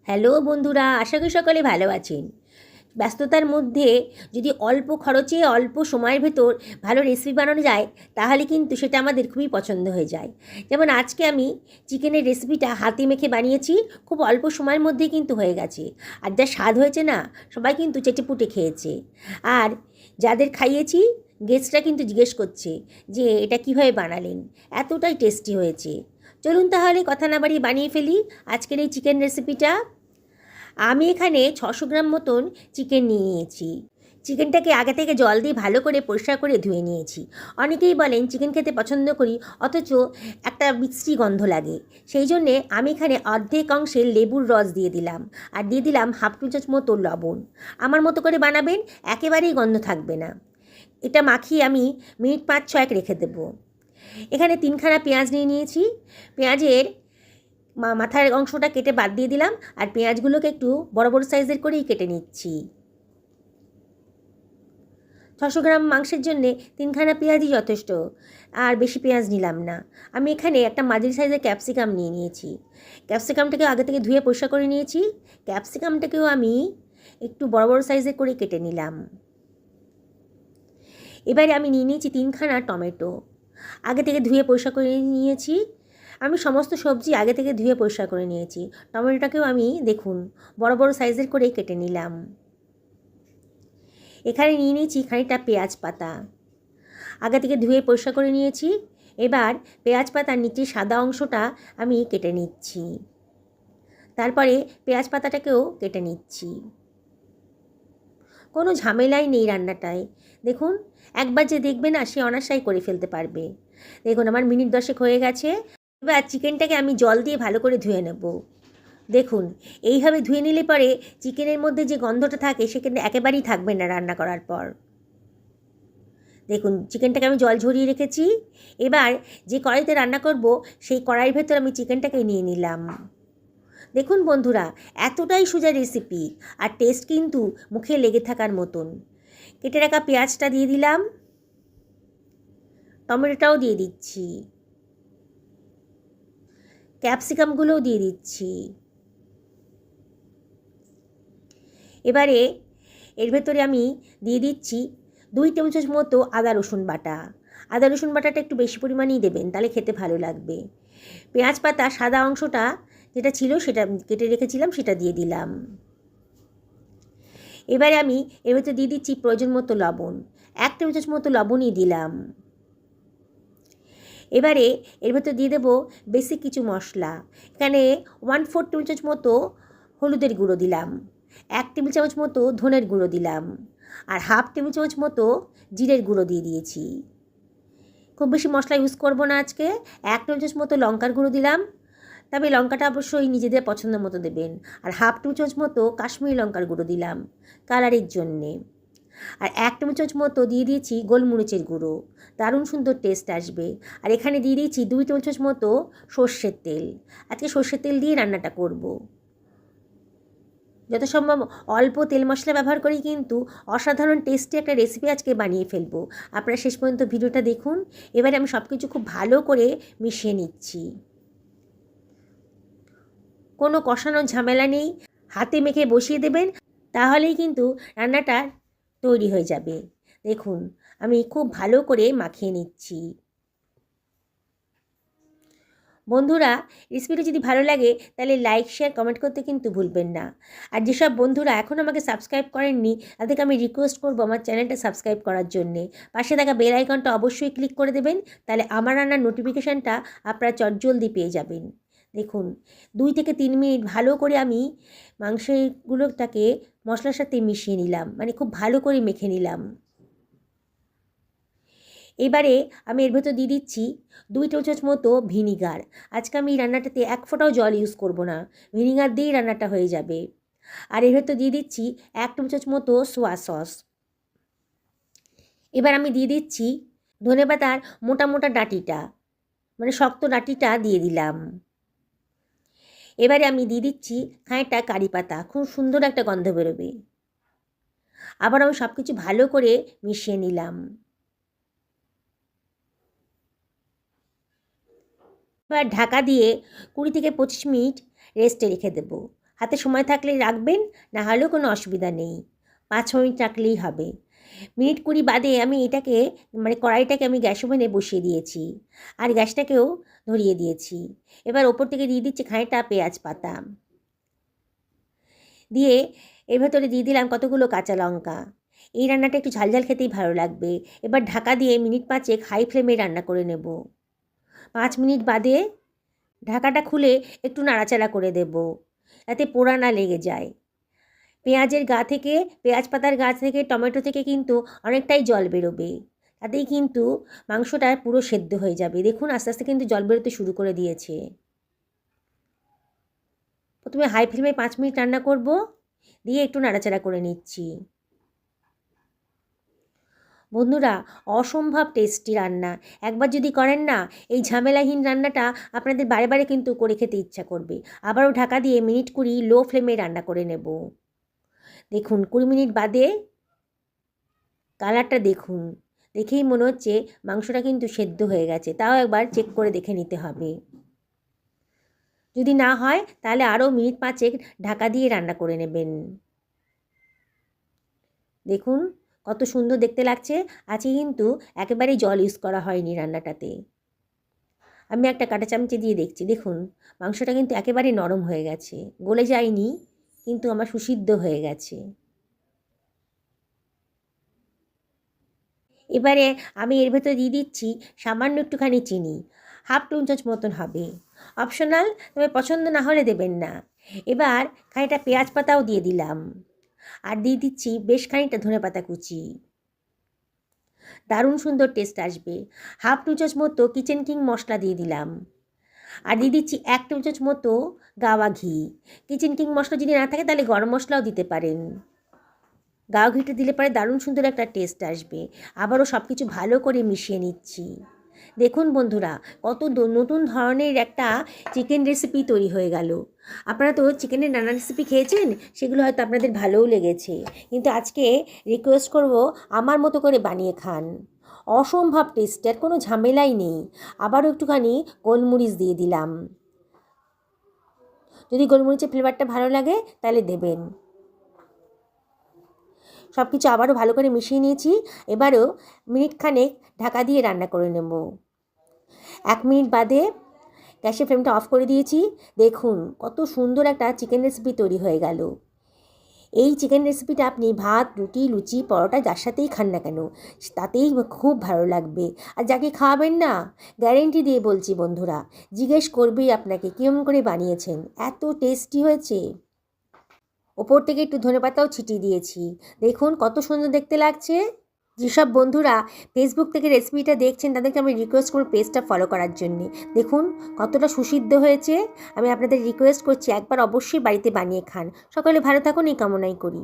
Hello বন্ধুরা, আশা করি সকলে ভালো আছেন। ব্যস্ততার মধ্যে যদি অল্প খরচে অল্প সময়ের ভেতর ভালো রেসিপি বানানো যায়, তাহলে কিন্তু সেটা আমাদের খুবই পছন্দ হয়ে যায়। যেমন আজকে আমি চিকেনের রেসিপিটা হাতে মেখে বানিয়েছি, খুব অল্প সময়ের মধ্যেই কিন্তু হয়ে গেছে। আর যা স্বাদ হয়েছে না, সবাই কিন্তু চেটেপুটে খেয়েছে। আর যাদের খাইয়েছি, গেস্টরা কিন্তু জিজ্ঞেস করছে যে এটা কীভাবে বানালেন, এতটাই টেস্টি হয়েছে। চলুন তাহলে কথা না বাড়িয়ে বানিয়ে ফেলি আজকের এই চিকেন রেসিপিটা। আমি এখানে 600 গ্রাম মতন চিকেন নিয়ে নিয়েছি। চিকেনটাকে আগে থেকে জল দিয়ে ভালো করে পরিষ্কার করে ধুয়ে নিয়েছি। অনেকেই বলেন চিকেন খেতে পছন্দ করি, অথচ একটা বিশ্রী গন্ধ লাগে। সেই জন্যে আমি এখানে অর্ধেক অংশে লেবুর রস দিয়ে দিলাম, আর দিয়ে দিলাম হাফ টি চামচ মতো লবণ। আমার মতো করে বানাবেন, একেবারেই গন্ধ থাকবে না। এটা মাখিয়ে আমি মিনিট 5-6 রেখে দেবো। এখানে 3খানা পেঁয়াজ নিয়ে নিয়েছি। পেঁয়াজের মাথার অংশটা কেটে বাদ দিয়ে দিলাম, আর পেঁয়াজগুলোকে একটু বড় বড় সাইজের করেই কেটে নিচ্ছি। 600 গ্রাম মাংসের জন্যে 3খানা পেঁয়াজই যথেষ্ট, আর বেশি পেঁয়াজ নিলাম না। আমি এখানে একটা মাঝারি সাইজের ক্যাপসিকাম নিয়ে নিয়েছি। ক্যাপসিকামটাকে আগে থেকে ধুয়ে পরিষ্কার করে নিয়েছি। ক্যাপসিকামটাকেও আমি একটু বড় বড় সাইজের করে কেটে নিলাম। এবারে আমি নিয়ে নিয়েছি 3খানা টমেটো, আগে থেকে ধুয়ে পরিষ্কার করে নিয়েছি। আমি সমস্ত সবজি আগে থেকে ধুয়ে পরিষ্কার করে নিয়েছি। টমেটোটাকেও আমি দেখুন বড় বড় সাইজের করে কেটে নিলাম। এখানে নিয়ে নিয়েছি খানিকটা পেঁয়াজ পাতা, আগে থেকে ধুয়ে পরিষ্কার করে নিয়েছি। এবার পেঁয়াজ পাতার নিচে সাদা অংশটা আমি কেটে নিচ্ছি। তারপরে পেঁয়াজ পাতাটাকেও কেটে নিচ্ছি। কোনো ঝামেলাই নেই রান্নাটায়। দেখুন, একবার যে দেখবে না, সে অনায়াসেই করে ফেলতে পারবে। দেখুন আমার মিনিট 10 হয়ে গেছে। এবার চিকেনটাকে আমি জল দিয়ে ভালো করে ধুয়ে নেব। দেখুন, এইভাবে ধুয়ে নিলে পরে চিকেনের মধ্যে যে গন্ধটা থাকে সেখানে একেবারেই থাকবে না রান্না করার পর। দেখুন চিকেনটাকে আমি জল ঝরিয়ে রেখেছি। এবার যে কড়াইতে রান্না করব সেই কড়াইয়ের ভেতর আমি চিকেনটাকে নিয়ে নিলাম। দেখুন বন্ধুরা, এতটাই সোজা রেসিপি, আর টেস্ট কিন্তু মুখে লেগে থাকার মতন। কেটে রাখা পেঁয়াজটা দিয়ে দিলাম, টমেটোটাও দিয়ে দিচ্ছি, ক্যাপসিকামগুলোও দিয়ে দিচ্ছি। এবারে এর ভেতরে আমি দিয়ে দিচ্ছি 2 টেবিল চামচ মতো আদা রসুন বাটা। আদা রসুন বাটাটা একটু বেশি পরিমাণেই দেবেন, তাহলে খেতে ভালো লাগবে। পেঁয়াজ পাতা সাদা অংশটা যেটা ছিল সেটা কেটে রেখেছিলাম, সেটা দিয়ে দিলাম। এবারে আমি এর ভেতরে দিয়ে দিচ্ছি প্রয়োজন মতো লবণ, 1 টেবিল চামচ মতো লবণই দিলাম। এবারে এর ভেতর দিয়ে দেবো বেসিক কিছু মশলা। এখানে 1/4 টেবিল চামচ মতো হলুদের গুঁড়ো দিলাম, 1 টেবিল চামচ মতো ধনের গুঁড়ো দিলাম, আর হাফ টেবিল চামচ মতো জিরের গুঁড়ো দিয়ে দিয়েছি। খুব বেশি মশলা ইউজ করব না আজকে। 1 টেবিল চামচ মতো লঙ্কার গুঁড়ো দিলাম, তবে লঙ্কাটা অবশ্যই নিজেদের পছন্দ মতো দেবেন। আর হাফ টেবিল চামচ মতো কাশ্মীরি লঙ্কার গুঁড়ো দিলাম কালারের জন্যে। আর 1 টেবিল চামচ মতো দিয়ে দিয়েছি গোলমরিচের গুঁড়ো, দারুণ সুন্দর টেস্ট আসবে। আর এখানে দিয়ে দিয়েছি 2 টেবিল চামচ মতো সর্ষের তেল। আজকে সর্ষের তেল দিয়ে রান্নাটা করব। যত সম্ভব অল্প তেল মশলা ব্যবহার করেই কিন্তু অসাধারণ টেস্টি একটা রেসিপি আজকে বানিয়ে ফেলবো। আপনারা শেষ পর্যন্ত ভিডিওটা দেখুন। এবারে আমি সব কিছু খুব ভালো করে মিশিয়ে নিচ্ছি। কোনো কষানোর ঝামেলা নেই, হাতে মেখে বসিয়ে দেবেন, তাহলেই কিন্তু রান্নাটা তৈরি হয়ে যাবে। দেখুন আমি খুব ভালো করে মাখিয়ে নিচ্ছি। বন্ধুরা, রেসিপিটা যদি ভালো লাগে তাহলে লাইক শেয়ার কমেন্ট করতে কিন্তু ভুলবেন না। আর যেসব বন্ধুরা এখনও আমাকে সাবস্ক্রাইব করেননি, তাদেরকে আমি রিকোয়েস্ট করবো আমার চ্যানেলটা সাবস্ক্রাইব করার জন্যে। পাশে থাকা বেল আইকনটা অবশ্যই ক্লিক করে দেবেন, তাহলে আমার রান্নার নোটিফিকেশানটা আপনারা চটজলদি পেয়ে যাবেন। দেখুন 2 থেকে 3 মিনিট ভালো করে আমি মাংসগুলোটাকে মশলার সাথে মিশিয়ে নিলাম, মানে খুব ভালো করে মেখে নিলাম। এবারে আমি এর ভেতর দিয়ে দিচ্ছি 2 টেবিল চামচ মতো ভিনিগার। আজকে আমি এই রান্নাটাতে 1 ফোঁটাও জল ইউজ করব না, ভিনিগার দিয়েই রান্নাটা হয়ে যাবে। আর এর ভেতর দিয়ে দিচ্ছি 1 টেবিল চামচ মতো সোয়া সস। এবার আমি দিয়ে দিচ্ছি ধনেপাতার মোটা মোটা ডাঁটিটা, মানে শক্ত ডাঁটিটা দিয়ে দিলাম। এবারে আমি দিয়ে দিচ্ছি খানিকটা কারি পাতা, খুব সুন্দর একটা গন্ধ বেরোবে। আবার আমি সব কিছু ভালো করে মিশিয়ে নিলাম। এবার ঢাকা দিয়ে 20 থেকে 25 মিনিট রেস্টে রেখে দেবো। হাতে সময় থাকলে রাখবেন, না হলেও কোনো অসুবিধা নেই, 5 মিনিট রাখলেই হবে। মিনিট 20 বাদে আমি এটাকে কড়াইটাকে আমি গ্যাস ওভেনে বসিয়ে দিয়েছি আর গ্যাসটাকেও ধরিয়ে দিয়েছি। এবার ওপর থেকে দিয়ে দিচ্ছি খানিকটা পেঁয়াজ পাতা, দিয়ে এর ভেতরে দিয়ে দিলাম কতগুলো কাঁচা লঙ্কা। এই রান্নাটা একটু ঝালঝাল খেতেই ভালো লাগবে। এবার ঢাকা দিয়ে মিনিট 5 হাই ফ্লেমে রান্না করে নেব। 5 মিনিট বাদে ঢাকাটা খুলে একটু নাড়াচাড়া করে দেব, যাতে পোড়া না লেগে যায়। পেঁয়াজের গা থেকে, পেঁয়াজ পাতার গা থেকে, টমেটো থেকে কিন্তু অনেকটাই জল বেরোবে, তাতেই কিন্তু মাংসটা পুরো সেদ্ধ হয়ে যাবে। দেখুন আস্তে আস্তে কিন্তু জল বেরোতে শুরু করে দিয়েছে। প্রথমে হাই ফ্লেমে 5 মিনিট রান্না করব, দিয়ে একটু নাড়াচাড়া করে নিচ্ছি। বন্ধুরা, অসম্ভব টেস্টি রান্না। একবার যদি করেন না, এই ঝামেলাহীন রান্নাটা আপনাদের বারে বারে কিন্তু করে খেতে ইচ্ছা করবে। আবারও ঢাকা দিয়ে মিনিট 20 লো ফ্লেমে রান্না করে নেব। দেখুন 20 মিনিট বাদে কালারটা দেখুন, দেখেই মনে হচ্ছে মাংসটা কিন্তু সেদ্ধ হয়ে গেছে। তাও একবার চেক করে দেখে নিতে হবে। যদি না হয় তাহলে আরও মিনিট 5 ঢাকা দিয়ে রান্না করে নেবেন। দেখুন কত সুন্দর দেখতে লাগছে। আজকে কিন্তু একেবারেই জল ইউজ করা হয়নি রান্নাটাতে। আমি একটা কাঁটা চামচে দিয়ে দেখছি, দেখুন মাংসটা কিন্তু একেবারে নরম হয়ে গেছে, গলে যায়নি, কিন্তু আমার সুসিদ্ধ হয়ে গেছে। এবারে আমি এর ভেতরে দিয়ে দিচ্ছি সামান্য একটুখানি চিনি, 1/2 টেবিল-চামচ মতন হবে, অপশনাল, তবে পছন্দ না হলে দেবেন না। এবার খানিকটা পেঁয়াজ পাতাও দিয়ে দিলাম, আর দিয়ে দিচ্ছি বেশ খানিকটা ধনেপাতা কুচি। দারুণ সুন্দর টেস্ট আসবে। 1/2 টেবিল-চামচ মতো কিচেন কিং মশলা দিয়ে দিলাম, আর দিয়ে দিচ্ছি 1 টেবিল-চামচ মতো গাওয়া ঘি। কিচেন কিং মশলা যদি না থাকে তাহলে গরম মশলাও দিতে পারেন। গাওয়া ঘিটা দিলে পরে দারুণ সুন্দর একটা টেস্ট আসবে। আবারও সব কিছু ভালো করে মিশিয়ে নিচ্ছি। দেখুন বন্ধুরা, কত নতুন ধরনের একটা চিকেন রেসিপি তৈরি হয়ে গেল। আপনারা তো চিকেনের নানা রেসিপি খেয়েছেন, সেগুলো হয়তো আপনাদের ভালোও লেগেছে, কিন্তু আজকে রিকোয়েস্ট করব আমার মতো করে বানিয়ে খান। অসম্ভব টেস্টি, আর কোনো ঝামেলাই নেই। আবারও একটুখানি গোলমরিচ দিয়ে দিলাম, যদি গোলমরিচের ফ্লেভারটা ভালো লাগে তাহলে দেবেন। সব কিছু আবারও ভালো করে মিশিয়ে নিয়েছি। এবারও মিনিট খানেক ঢাকা দিয়ে রান্না করে নেব। 1 মিনিট বাদে গ্যাসের ফ্লেমটা অফ করে দিয়েছি। দেখুন কত সুন্দর একটা চিকেন রেসিপি তৈরি হয়ে গেল। এই চিকেন রেসিপিটা আপনি ভাত, রুটি, লুচি, পরোটা যার সাথেই খান না কেন, তাতেই খুব ভালো লাগবে। আর যাকে খাওয়াবেন না, গ্যারেন্টি দিয়ে বলছি বন্ধুরা, জিজ্ঞেস করবেই আপনাকে কেমন করে বানিয়েছেন, এত টেস্টি হয়েছে। ওপর থেকে একটু ধনেপাতাও ছিটিয়ে দিয়েছি। দেখুন কত সুন্দর দেখতে লাগছে। যেসব বন্ধুরা ফেসবুক থেকে রেসিপিটা দেখছেন তাদেরকে আমি রিকোয়েস্ট করব পেজটা ফলো করার জন্যে। দেখুন কতটা সুসিদ্ধ হয়েছে। আমি আপনাদের রিকোয়েস্ট করছি একবার অবশ্যই বাড়িতে বানিয়ে খান। সকলে ভালো থাকুন এই কামনাই করি।